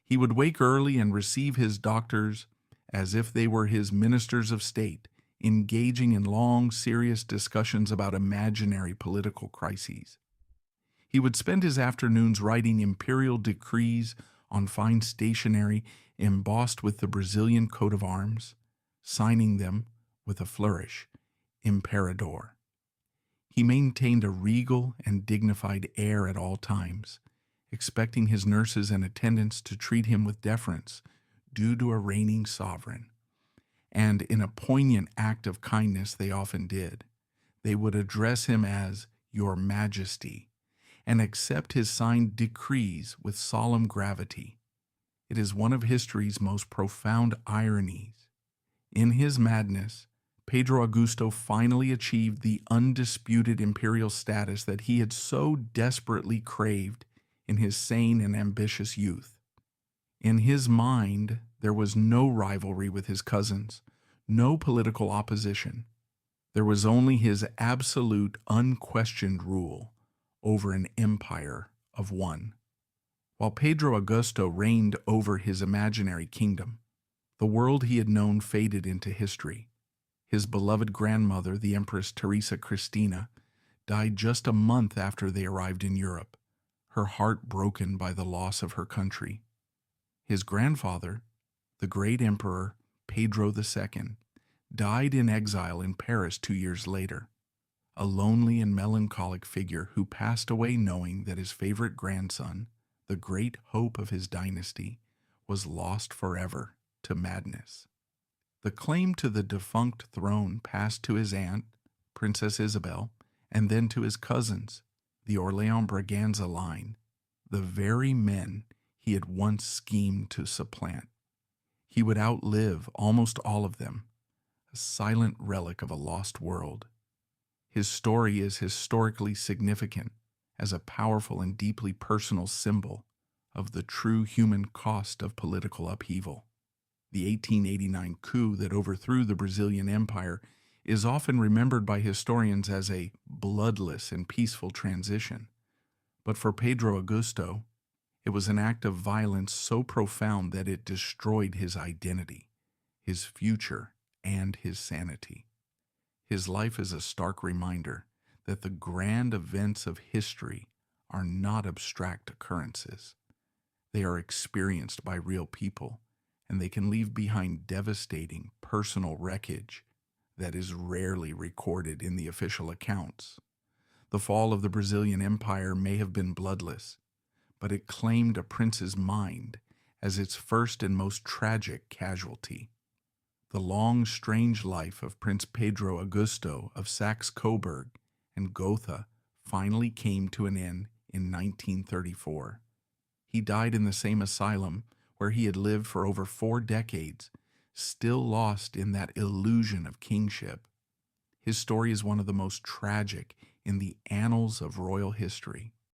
He would wake early and receive his doctors as if they were his ministers of state, engaging in long, serious discussions about imaginary political crises. He would spend his afternoons writing imperial decrees on fine stationery embossed with the Brazilian coat of arms, signing them with a flourish, Imperador. He maintained a regal and dignified air at all times, expecting his nurses and attendants to treat him with deference due to a reigning sovereign. And in a poignant act of kindness they often did. They would address him as Your Majesty and accept his signed decrees with solemn gravity. It is one of history's most profound ironies. In his madness, Pedro Augusto finally achieved the undisputed imperial status that he had so desperately craved in his sane and ambitious youth. In his mind, there was no rivalry with his cousins, no political opposition. There was only his absolute, unquestioned rule over an empire of one. While Pedro Augusto reigned over his imaginary kingdom, the world he had known faded into history. His beloved grandmother, the Empress Teresa Cristina, died just a month after they arrived in Europe, her heart broken by the loss of her country. His grandfather, the great Emperor Pedro II, died in exile in Paris 2 years later, a lonely and melancholic figure who passed away knowing that his favorite grandson, the great hope of his dynasty, was lost forever to madness. The claim to the defunct throne passed to his aunt, Princess Isabel, and then to his cousins, the Orleans-Braganza line, the very men he had once schemed to supplant. He would outlive almost all of them, a silent relic of a lost world. His story is historically significant as a powerful and deeply personal symbol of the true human cost of political upheaval. The 1889 coup that overthrew the Brazilian Empire is often remembered by historians as a bloodless and peaceful transition. But for Pedro Augusto, it was an act of violence so profound that it destroyed his identity, his future, and his sanity. His life is a stark reminder that the grand events of history are not abstract occurrences. They are experienced by real people, and they can leave behind devastating personal wreckage that is rarely recorded in the official accounts. The fall of the Brazilian Empire may have been bloodless, but it claimed a prince's mind as its first and most tragic casualty. The long, strange life of Prince Pedro Augusto of Saxe-Coburg and Gotha finally came to an end in 1934. He died in the same asylum where he had lived for over 4 decades, still lost in that illusion of kingship. His story is one of the most tragic in the annals of royal history.